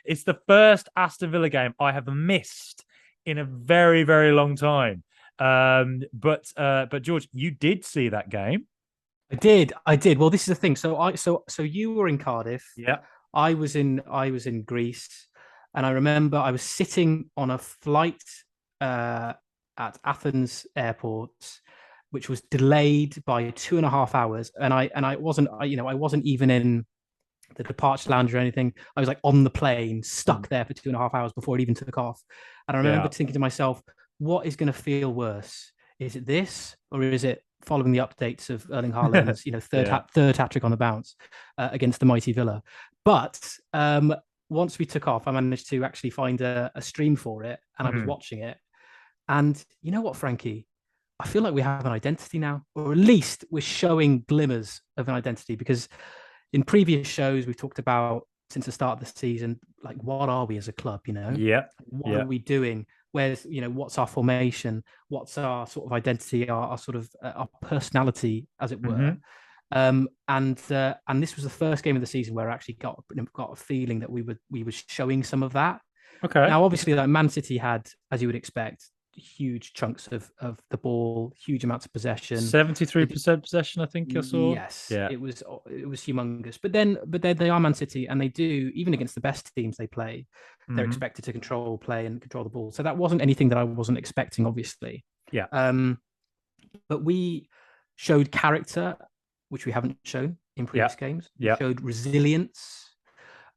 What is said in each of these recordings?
It's the first Aston Villa game I have missed in a very, very long time. But George, you did see that game. I did. Well, this is the thing. So you were in Cardiff. Yeah. I was in Greece, and I remember I was sitting on a flight uh, at Athens airport, which was delayed by 2.5 hours, and I wasn't even in the departure lounge or anything. I was like on the plane, stuck there for 2.5 hours before it even took off. And I remember Yeah. thinking to myself, what is going to feel worse? Is it this, or is it following the updates of Erling Haaland's, Yeah. third hat trick on the bounce against the mighty Villa? But once we took off, I managed to actually find a stream for it, and I was Mm. watching it. And you know what, Frankie? I feel like we have an identity now, or at least we're showing glimmers of an identity because in previous shows we've talked about since the start of the season, like what are we as a club? Yeah. What are Yeah. we doing? Where's what's our formation? What's our sort of identity? Our sort of our personality, as it were. Hmm. And this was the first game of the season where I actually got a feeling that we were showing some of that. Okay. Now, obviously, like Man City had, as you would expect, huge chunks of the ball, huge amounts of possession. They did, 73% possession, I think I saw. yes, Yeah. it was humongous. But they are Man City, and they do even against the best teams they play, they're Hmm. expected to play and control the ball. So that wasn't anything that I wasn't expecting, obviously. Yeah. Um, but we showed character, which we haven't shown in Yeah. previous games. We Yeah. showed resilience.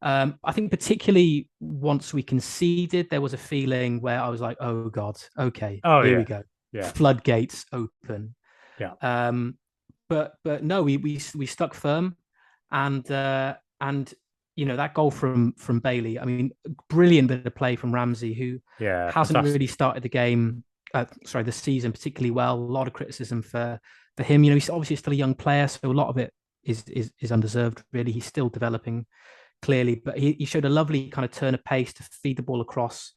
I think particularly once we conceded, there was a feeling where I was like, "Oh God, okay, Oh, here we yeah. go, Yeah. floodgates open." Yeah. But no, we stuck firm, and that goal from Bailey. I mean, brilliant bit of play from Ramsey, who Yeah. hasn't really Fantastic. started the game. The season particularly well. A lot of criticism for him. He's obviously still a young player, so a lot of it is undeserved. Really, he's still developing clearly, but he showed a lovely kind of turn of pace to feed the ball across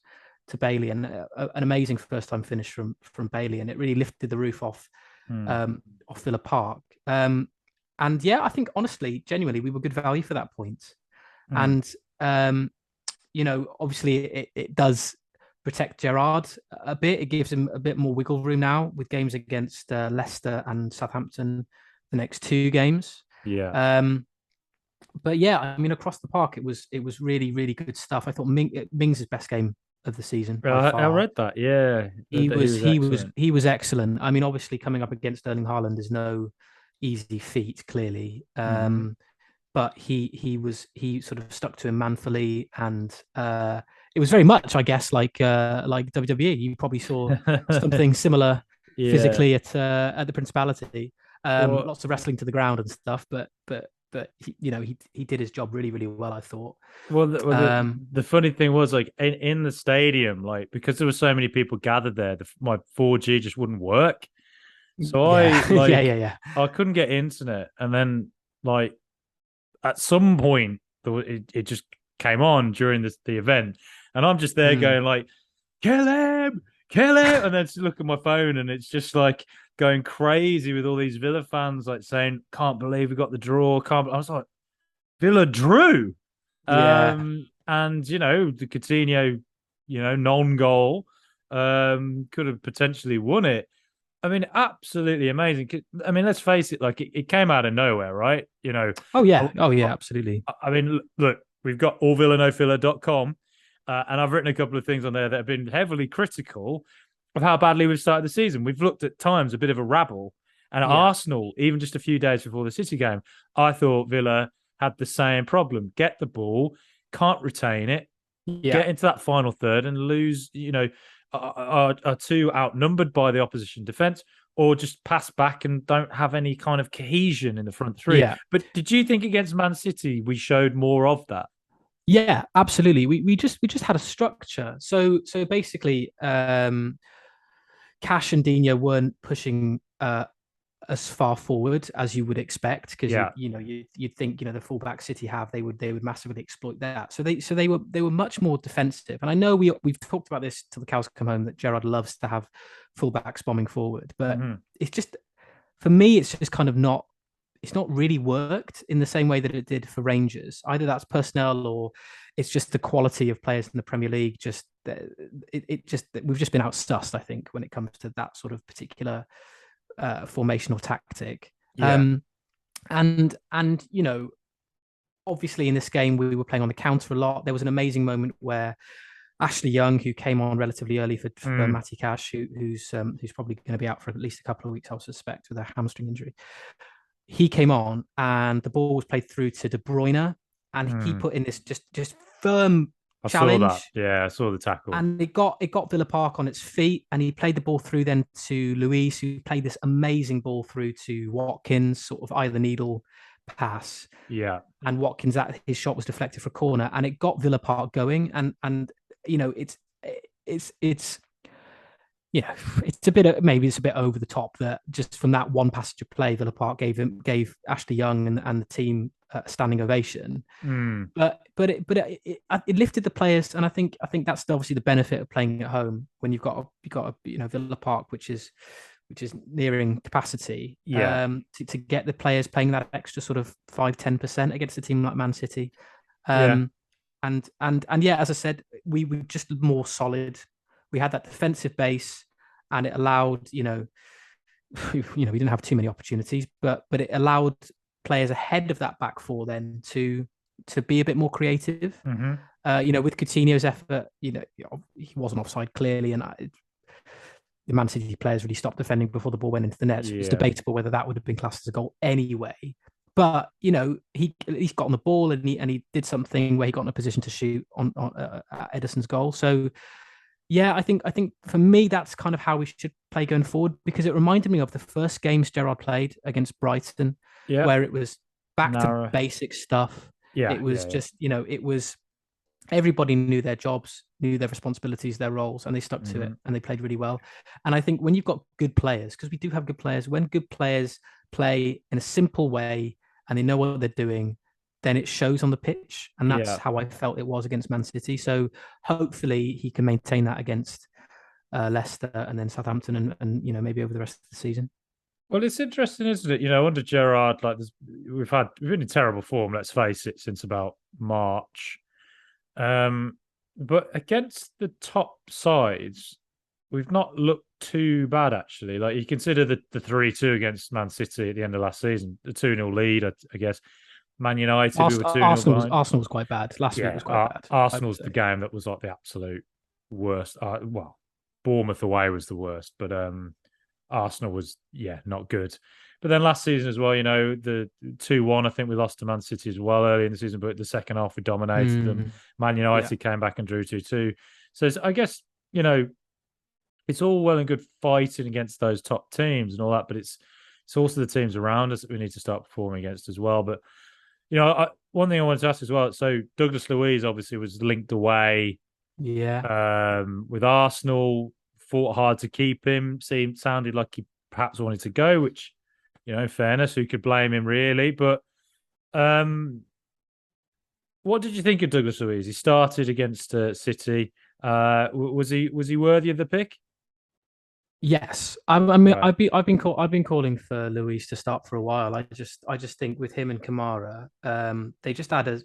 to Bailey, and an amazing first time finish from Bailey, and it really lifted the roof Hmm. off Villa Park. And yeah, I think honestly, genuinely, we were good value for that point. Hmm. And obviously, it does protect Gerrard a bit. It gives him a bit more wiggle room now with games against Leicester and Southampton, the next two games. Yeah. Um, but yeah, I mean, across the park, it was really really good stuff. I thought Mings' best game of the season by I far. read that. Yeah. He That he was was he was excellent. he was excellent. I mean, obviously coming up against Erling Haaland is no easy feat, clearly. Hmm. But he sort of stuck to him manfully, and it was very much, I guess, like WWE. You probably saw something similar Yeah. physically at the Principality. Well, Lots of wrestling to the ground and stuff, but he did his job really really well, I thought. Um, the funny thing was like in the stadium, like because there were so many people gathered there, my 4G just wouldn't work. So I yeah, yeah, like yeah, yeah. I couldn't get internet, and then like at some point it just came on during the event, and I'm just there Mm. going like, kill him, and then just look at my phone, and it's just like going crazy with all these Villa fans like saying, "Can't believe we got the draw." Can't. I was like, Villa drew. Yeah. And the Coutinho, non-goal, could have potentially won it. I mean, absolutely amazing. I mean, let's face it, like it came out of nowhere, right? Oh I, yeah. Oh yeah. Absolutely. I mean, look, we've got allvillanofiller.com, and I've written a couple of things on there that have been heavily critical of how badly we've started the season. We've looked at times a bit of a rabble, and at Yeah. Arsenal, even just a few days before the City game, I thought Villa had the same problem: get the ball, can't retain it, Yeah. get into that final third, and lose. Are too outnumbered by the opposition defense, or just pass back and don't have any kind of cohesion in the front three. Yeah. But did you think against Man City we showed more of that? Yeah. Absolutely. We just had a structure. So basically, Cash and Dina weren't pushing as far forward as you would expect because Yeah. you'd think the fullback City have they would massively exploit that. So they were much more defensive. And I know we've talked about this till the cows come home that Gerrard loves to have fullbacks bombing forward, but Mm-hmm. it's just for me it's just kind of not it's not really worked in the same way that it did for Rangers. Either that's personnel or it's just the quality of players in the Premier League. Just we've just been outstuffed, I think, when it comes to that sort of particular formational tactic. Yeah. And obviously in this game we were playing on the counter a lot. There was an amazing moment where Ashley Young, who came on relatively early for Matty Cash, who's probably going to be out for at least a couple of weeks, I suspect, with a hamstring injury. He came on and the ball was played through to De Bruyne, and he put in this just firm challenge. I saw that. Yeah, I saw the tackle. And it got Villa Park on its feet, and he played the ball through then to Luiz, who played this amazing ball through to Watkins, sort of either needle pass. Yeah. And Watkins, his shot was deflected for a corner, and it got Villa Park going. And it's it's a bit maybe it's a bit over the top that just from that one passage of play, Villa Park gave Ashley Young and the team a standing ovation. But it lifted the players, and I think that's obviously the benefit of playing at home when you've got a Villa Park which is nearing capacity. To get the players playing that extra sort of 5-10% against a team like Man City. And yeah, as I said, we were just more solid. We had that defensive base, and it allowed, we didn't have too many opportunities, but it allowed players ahead of that back four then to be a bit more creative. With Coutinho's effort, he wasn't offside clearly, and the Man City players really stopped defending before the ball went into the net. So it's debatable whether that would have been classed as a goal anyway. But he at least got on the ball, and he did something where he got in a position to shoot on at Ederson's goal. So yeah, I think for me that's kind of how we should play going forward, because it reminded me of the first games Gerrard played against Brighton, where it was back to basic stuff. It was it was everybody knew their jobs, knew their responsibilities, their roles, and they stuck to it, and they played really well. And I think when you've got good players, because we do have good players, when good players play in a simple way and they know what they're doing, then it shows on the pitch. And that's how I felt it was against Man City. So hopefully he can maintain that against Leicester and then Southampton and maybe over the rest of the season. Well, it's interesting, isn't it? Under Gerrard, we've been in terrible form, let's face it, since about March. But against the top sides, we've not looked too bad, actually. Like, you consider the 3-2 against Man City at the end of last season, the 2-0 lead, I guess. Man United, we were 2-0 behind. Arsenal was quite bad. Last week was quite bad. Arsenal's the game that was like the absolute worst. Bournemouth away was the worst, but Arsenal was, not good. But then last season as well, the 2-1, I think we lost to Man City as well early in the season, but the second half we dominated them. Man United came back and drew 2-2. So I guess, it's all well and good fighting against those top teams and all that, but it's also the teams around us that we need to start performing against as well. But, one thing I wanted to ask as well, so Douglas Luiz obviously was linked away with Arsenal, fought hard to keep him, sounded like he perhaps wanted to go, which, fairness, who could blame him really? But what did you think of Douglas Luiz? He started against City. Was he worthy of the pick? Yes, I mean, right. I've been calling for Luiz to start for a while. I just think with him and Kamara, they just add it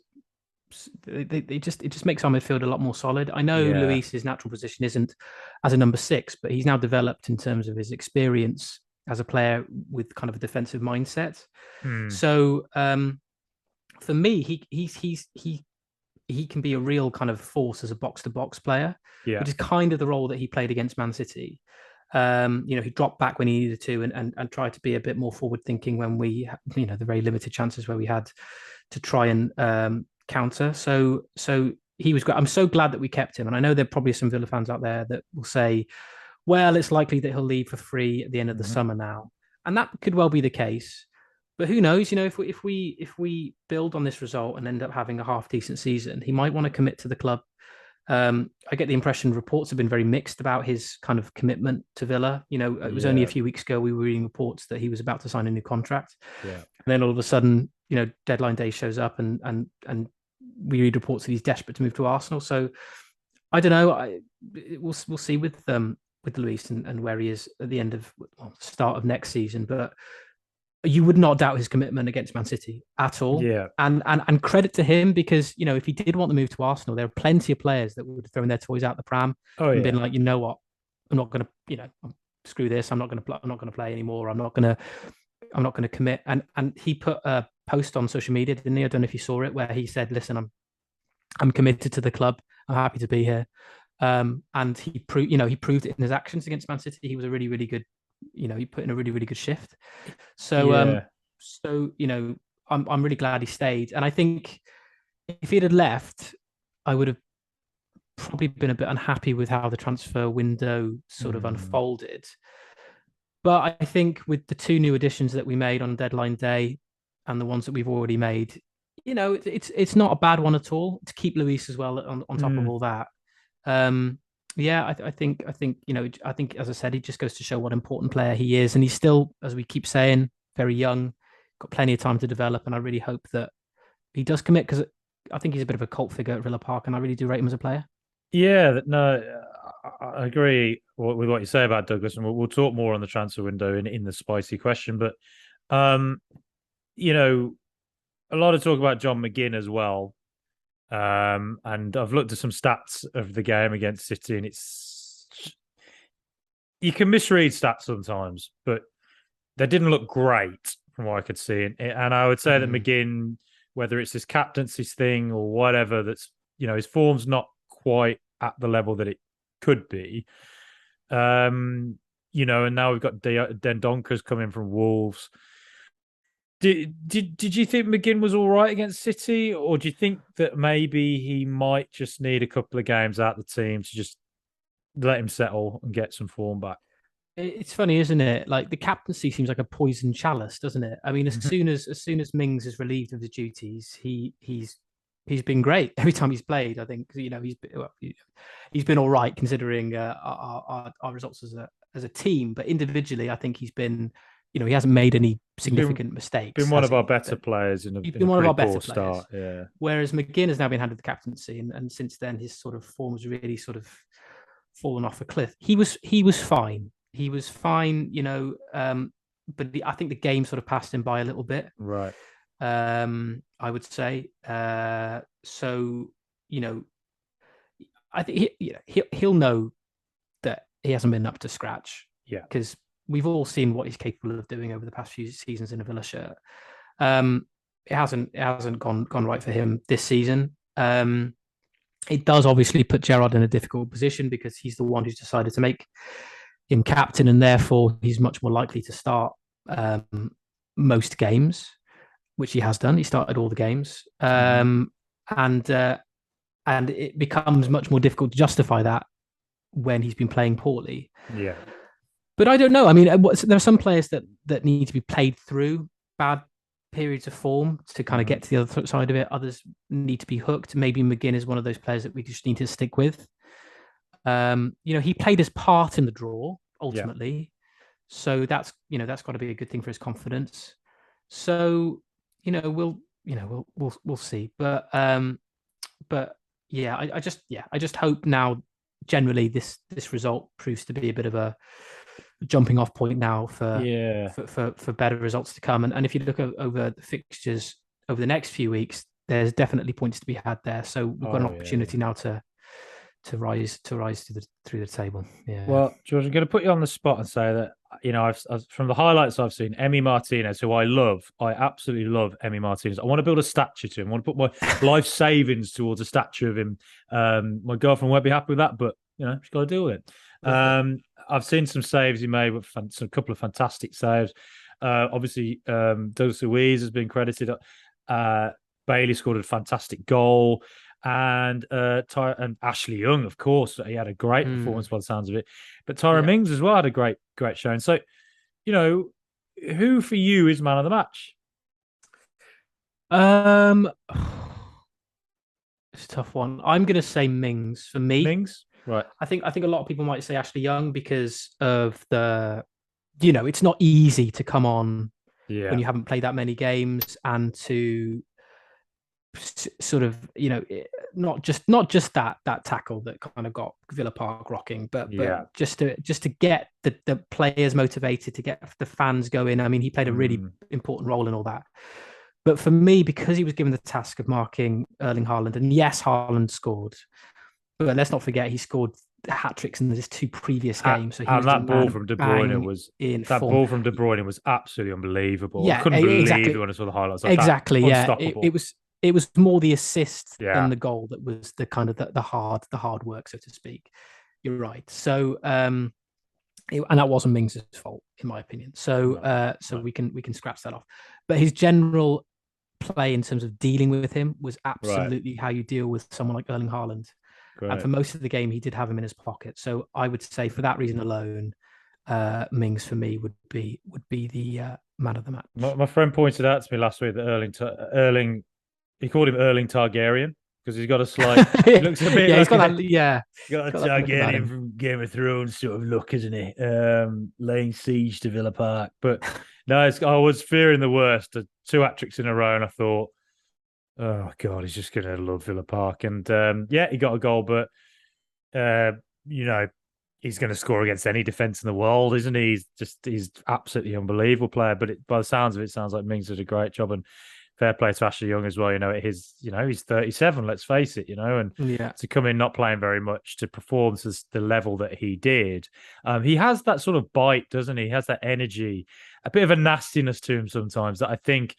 just makes our midfield a lot more solid. I know Luiz's natural position isn't as a number 6, but he's now developed in terms of his experience as a player with kind of a defensive mindset. So for me, he can be a real kind of force as a box to box player, which is kind of the role that he played against Man City. He dropped back when he needed to and tried to be a bit more forward thinking when we, the very limited chances where we had to try and counter. So he was great. I'm so glad that we kept him. And I know there are probably some Villa fans out there that will say, well, it's likely that he'll leave for free at the end of the summer now. And that could well be the case. But who knows, if we build on this result and end up having a half decent season, he might want to commit to the club. I get the impression reports have been very mixed about his kind of commitment to Villa. It was only a few weeks ago we were reading reports that he was about to sign a new contract. And then all of a sudden, deadline day shows up and we read reports that he's desperate to move to Arsenal. So I don't know. We'll see with Luiz and where he is at the end of the start of next season. But you would not doubt his commitment against Man City at all. Yeah. And credit to him because, you know, if he did want to move to Arsenal, there are plenty of players that would have thrown their toys out the pram Oh and been yeah. like, you know what, I'm not going to, you know, screw this. I'm not going to play. I'm not going to play anymore. I'm not going to commit. And he put a post on social media, didn't he? I don't know if you saw it, where he said, "Listen, I'm committed to the club. I'm happy to be here." And he proved it in his actions against Man City. He was a really, really good, he put in a really, really good shift. So, Yeah. I'm really glad he stayed. And I think if he had left, I would have probably been a bit unhappy with how the transfer window sort of Mm. unfolded. But I think with the two new additions that we made on deadline day and the ones that we've already made, it's not a bad one at all to keep Luis as well on top of Mm. all that. Um, yeah, I think as I said, he just goes to show what an important player he is, and he's still, as we keep saying, very young, got plenty of time to develop, and I really hope that he does commit because I think he's a bit of a cult figure at Villa Park, and I really do rate him as a player. Yeah, no, I agree with what you say about Douglas, and we'll talk more on the transfer window in the spicy question. But um, you know, a lot of talk about John McGinn as well. And I've looked at some stats of the game against City, and it's you can misread stats sometimes, but they didn't look great from what I could see. And I would say that Mm. McGinn, whether it's his captaincy's thing or whatever, that's his form's not quite at the level that it could be. And now we've got Dendonker's coming from Wolves. Did you think McGinn was all right against City, or do you think that maybe he might just need a couple of games out of the team to just let him settle and get some form back? It's funny, isn't it? Like the captaincy seems like a poison chalice, doesn't it? I mean, as soon as Mings is relieved of his duties, he's been great every time he's played. I think he's been all right considering our results as a team, but individually, I think he's been, he hasn't made any He's been significant mistakes, been one has of our he? better players in a He's in a been one of pretty our better poor players. start. Yeah. Whereas McGinn has now been handed the captaincy, and since then his sort of form has really sort of fallen off a cliff. He was fine. He was fine, but I think the game sort of passed him by a little bit. Right. I would say. So you know, I think he'll know that he hasn't been up to scratch Yeah. because we've all seen what he's capable of doing over the past few seasons in a Villa shirt. Um, it hasn't gone right for him this season. It does obviously put Gerrard in a difficult position because he's the one who's decided to make him captain, and therefore he's much more likely to start most games, which he has done. He started all the games, Mm-hmm. and and it becomes much more difficult to justify that when he's been playing poorly. Yeah. But I don't know. I mean, there are some players that need to be played through bad periods of form to kind of Mm-hmm. get to the other side of it. Others need to be hooked. Maybe McGinn is one of those players that we just need to stick with. He played his part in the draw Yeah. ultimately, so that's got to be a good thing for his confidence. So we'll see, but yeah, I just hope now generally this result proves to be a bit of a jumping off point now for Yeah. for better results to come. And if you look over the fixtures over the next few weeks, there's definitely points to be had there. So we've got an Oh yeah. opportunity now to rise through the table. Yeah. Well, George, I'm going to put you on the spot and say that I've from the highlights I've seen, Emmy Martinez, who I absolutely love Emmy Martinez. I want to build a statue to him. I want to put my life savings towards a statue of him. My girlfriend won't be happy with that, but she's got to deal with it. Love it. I've seen some saves he made with some couple of fantastic saves. Obviously, Douglas Luiz has been credited. Uh, Bailey scored a fantastic goal. And Ashley Young, of course, he had a great Mm, performance by the sounds of it. But Tyrone yeah. Mings as well had a great showing. So, you know, who for you is man of the match? Um, it's a tough one. I'm gonna say Mings for me. Mings, right? I think a lot of people might say Ashley Young because of it's not easy to come on when Yeah, you haven't played that many games and to sort of, not just that tackle that kind of got Villa Park rocking, but Yeah. just to get the players motivated, to get the fans going. I mean, he played a really important role in all that. But for me, because he was given the task of marking Erling Haaland, and yes, Haaland scored, but let's not forget he scored hat tricks in his 2 previous games. So he And was the that ball man from De Bruyne bang was in that form. ball from De Bruyne was absolutely unbelievable. I Yeah, couldn't believe it exactly, when I saw the highlights. Like that, exactly. Yeah, unstoppable. it was more the assist than Yeah, the goal that was the kind of the hard work, so to speak. You're right. So and that wasn't Mings' fault, in my opinion. So no, so no. we can scratch that off. But his general play in terms of dealing with him was Right, absolutely how you deal with someone like Erling Haaland. And for great. most of the game, he did have him in his pocket. So I would say for that reason alone, Mings for me would be the man of the match. My friend pointed out to me last week that Erling, he called him Erling Targaryen because he's got a slight. He looks a bit Yeah, he's like got that. Yeah, got a got that look about Targaryen him. from Game of Thrones sort of look, isn't he? Laying siege to Villa Park. But no, I was fearing the worst. 2 hat tricks in a row, and I thought, oh God, he's just going to love Villa Park. And yeah, he got a goal, but uh, you know, he's going to score against any defense in the world, isn't he? He's absolutely unbelievable player. But by the sounds of it, sounds like Mings did a great job, and fair play to Ashley Young as well. He's 37. Let's face it, and Yeah, to come in not playing very much to perform to the level that he did, he has that sort of bite, doesn't he? He has that energy, a bit of a nastiness to him sometimes that I think.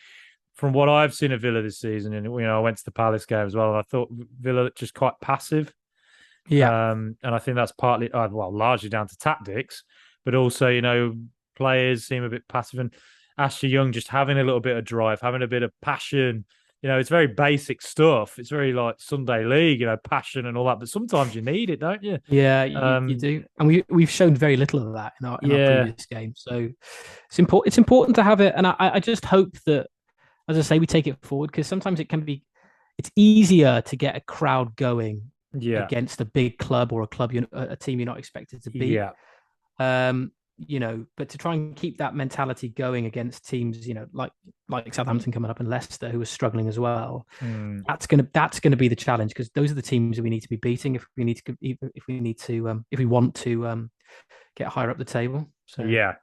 From what I've seen of Villa this season, and I went to the Palace game as well, and I thought Villa just quite passive. yeah, And I think that's partly, largely down to tactics, but also, players seem a bit passive. And Ashley Young just having a little bit of drive, having a bit of passion. It's very basic stuff. It's very like Sunday League, passion and all that. But sometimes you need it, don't you? yeah. You do, and we've shown very little of that in our Yeah, previous games. So it's important. It's important to have it, and I just hope that, as I say, we take it forward, because sometimes it's easier to get a crowd going yeah, against a big club or a team you're not expected to beat. yeah, But to try and keep that mentality going against teams, like Southampton coming up and Leicester, who are struggling as well. mm, That's gonna be the challenge, because those are the teams that we need to be beating if we want to get higher up the table. So yeah.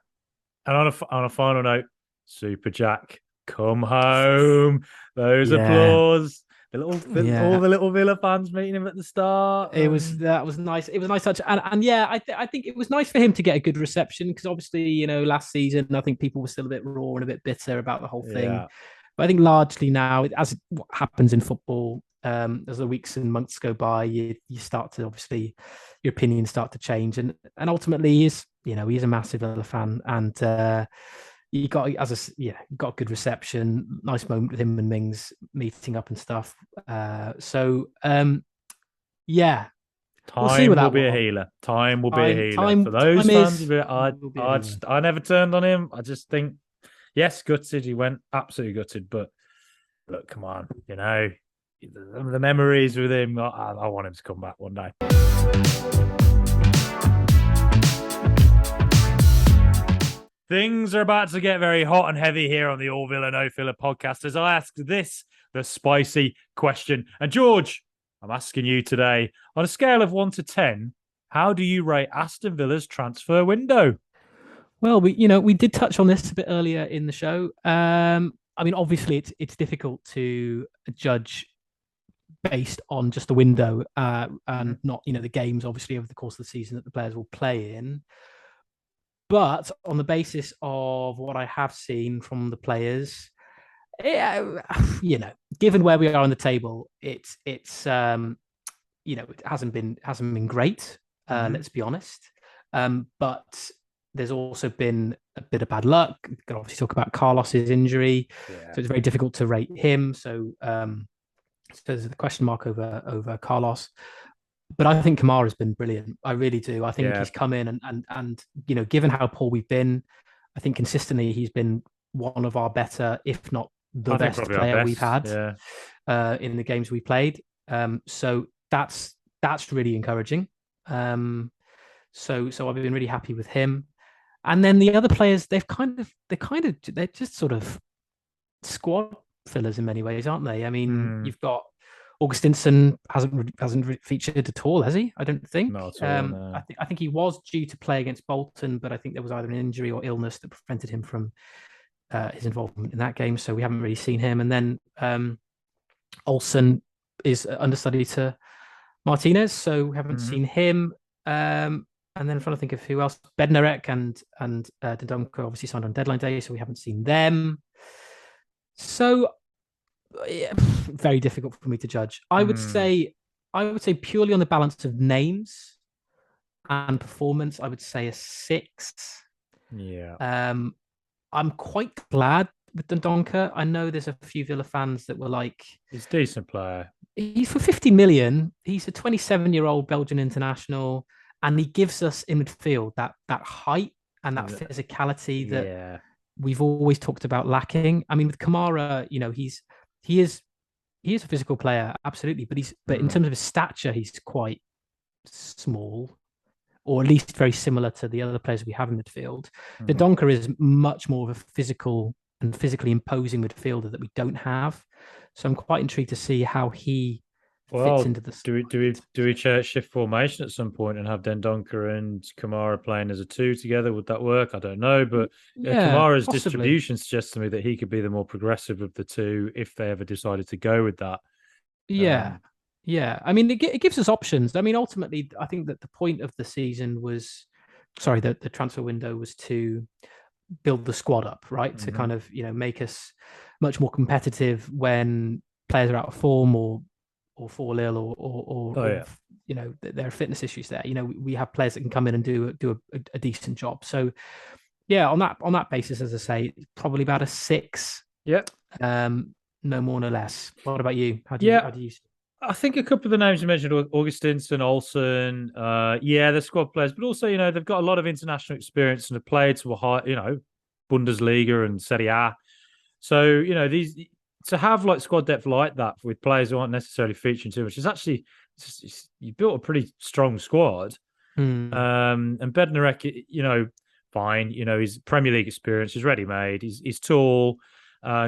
And on a final note, Super Jack, come home. Those yeah, applause. All yeah. the little Villa fans meeting him at the start. That was nice. It was a nice touch, and yeah, I think it was nice for him to get a good reception, because obviously, last season I think people were still a bit raw and a bit bitter about the whole thing. Yeah, But I think largely now, as what happens in football, as the weeks and months go by, you start to, obviously, your opinions start to change, and ultimately he's a massive Villa fan, and you got got good reception, nice moment with him and Mings meeting up and stuff. Yeah, we'll see with time will that be a one. healer. Time will be a Time, healer for time, those time fans. is will be a healer. I never turned on him. I just think, yes, gutted. He went absolutely gutted. But look, come on, the memories with him. I want him to come back one day. Things are about to get very hot and heavy here on the All Villa No Filler podcast as I ask the spicy question. And George, I'm asking you today, on a scale of 1 to 10, how do you rate Aston Villa's transfer window? Well, we did touch on this a bit earlier in the show. I mean, obviously, it's difficult to judge based on just the window, and not the games, obviously, over the course of the season that the players will play in. But on the basis of what I have seen from the players, yeah, given where we are on the table, it's it hasn't been great. Let's be honest. But there's also been a bit of bad luck. We can obviously talk about Carlos's injury, Yeah. so it's very difficult to rate him. So there's a question mark over Carlos. But I think Kamara has been brilliant. I really do. I think Yeah. he's come in and given how poor we've been, I think consistently he's been one of our better, if not the best Probably our player best. we've had in the games we played. So that's really encouraging. So I've been really happy with him. And then the other players, they're just sort of squad fillers in many ways, aren't they? I mean, Hmm. you've got Augustinson hasn't featured at all, has he? I don't think. Not at all, no. I think he was due to play against Bolton, but I think there was either an injury or illness that prevented him from his involvement in that game. So we haven't really seen him. And then Olsen is understudy to Martinez, so we haven't Hmm. seen him. And then I'm trying to think of who else. Bednarek and Dendoncker obviously signed on deadline day, so we haven't seen them. So yeah, very difficult for me to judge. Hmm. I would say purely on the balance of names and performance, I would say a 6. Yeah. Um, I'm quite glad with Dendoncker. I know there's a few Villa fans that were like, He's a decent player. he's for 50 million. He's a 27-year-old Belgian international, and he gives us in midfield that height and that physicality that Yeah. we've always talked about lacking. I mean, with Kamara, he is he is a physical player, absolutely, but in Hmm. terms of his stature, he's quite small, or at least very similar to the other players we have in midfield. The Hmm. Donker is much more of a physical and physically imposing midfielder that we don't have. So I'm quite intrigued to see how he fits Well, into the do we do we do we shift formation at some point and have Dendoncker and Kamara playing as a two together? Would that work? I don't know, but Yeah, Kamara's possibly. distribution suggests to me that he could be the more progressive of the two if they ever decided to go with that. Yeah, Um, yeah. I mean, it gives us options. I mean, ultimately, I think that the point of the season was, sorry, the transfer window was to build the squad up, right? To mhm. kind of make us much more competitive when players are out of form or fall ill Oh or yeah, there are fitness issues there. We have players that can come in and do a decent job. So yeah, on that basis, as I say, probably about a 6. yeah, Um, no more, no less. What about you? yeah. How do you? I think a couple of the names you mentioned, Augustinson, Olsen, yeah, they're squad players, but also they've got a lot of international experience and have played to a high, Bundesliga and Serie A. So these to have like squad depth like that with players who aren't necessarily featuring too much is actually you built a pretty strong squad. Hmm. And Bednarek, fine. He's Premier League experience. He's ready made. He's tall.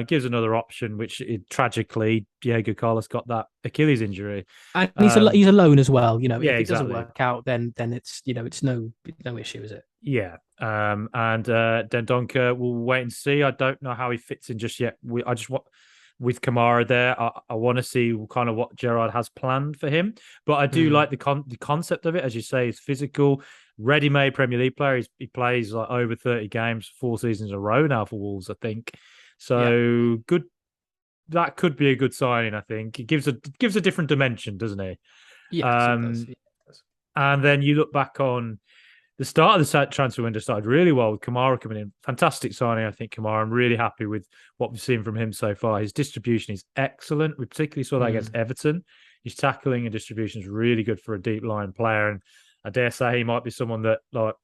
Gives another option, which tragically Diego Carlos got that Achilles injury. And Um, he's alone as well. yeah, If it doesn't exactly. work out, then it's no issue, is it? Yeah. And Dendoncker, we'll wait and see. I don't know how he fits in just yet. I just want with Kamara there. I want to see kind of what Gerrard has planned for him. But I do like Mm. the concept of it, as you say. He's physical, ready-made Premier League player. He plays like over 30 games, 4 seasons in a row now for Wolves, I think. Yeah. So good. That could be a good signing. I think it gives a different dimension, doesn't it? Yes, it does. Um, and then you look back on the start of the transfer window started really well with Kamara coming in. Fantastic signing, I think, Kamara. I'm really happy with what we've seen from him so far. His distribution is excellent. We particularly saw that against Mm. Everton. His tackling and distribution is really good for a deep line player. And I dare say he might be someone that, like,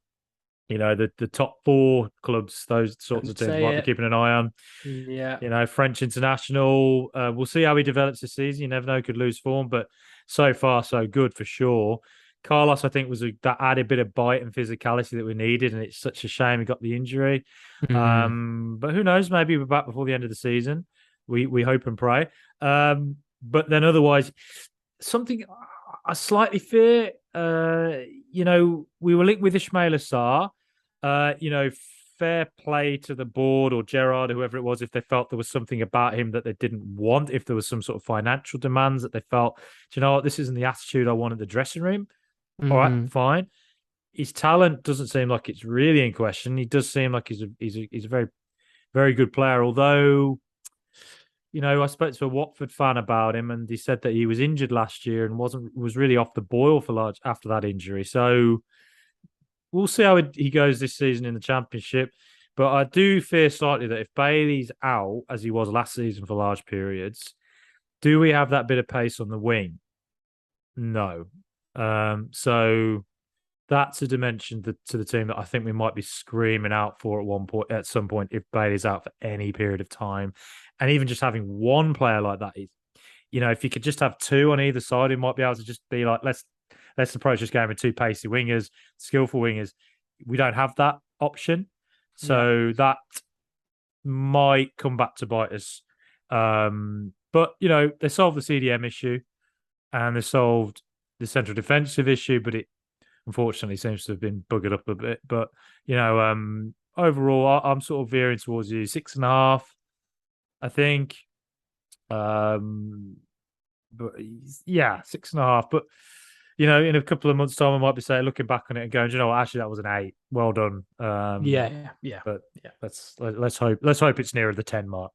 the top four clubs, those sorts of Don't teams, say might be it. keeping an eye on. Yeah. French international. We'll see how he develops this season. You never know, could lose form, but so far so good for sure. Carlos, I think, that added bit of bite and physicality that we needed, and it's such a shame he got the injury. Mm. But who knows? Maybe we're back before the end of the season. We hope and pray. But then otherwise, something I slightly fear. We were linked with Ismail Assar. Fair play to the board or Gerrard or whoever it was if they felt there was something about him that they didn't want, if there was some sort of financial demands that they felt, do you know what, this isn't the attitude I want in the dressing room. All right, Mm. fine. His talent doesn't seem like it's really in question. He does seem like he's a very, very good player, although I spoke to a Watford fan about him, and he said that he was injured last year and was really off the boil for large after that injury. So we'll see how he goes this season in the Championship. But I do fear slightly that if Bailey's out, as he was last season for large periods, do we have that bit of pace on the wing? No. So that's a dimension to the team that I think we might be screaming out for at some point if Bailey's out for any period of time. And even just having one player like that is, if you could just have two on either side, it might be able to just be like, let's approach this game with two pacey wingers, skillful wingers. We don't have that option. Yeah. So that might come back to bite us. But they solved the CDM issue and they solved the central defensive issue, but it unfortunately seems to have been buggered up a bit. But overall, I'm sort of veering towards you 6.5. I think. But yeah, 6.5. But in a couple of months' time, I might be saying, looking back on it and going, actually, that was an 8. Well done. Yeah. But let's hope it's nearer the 10 mark.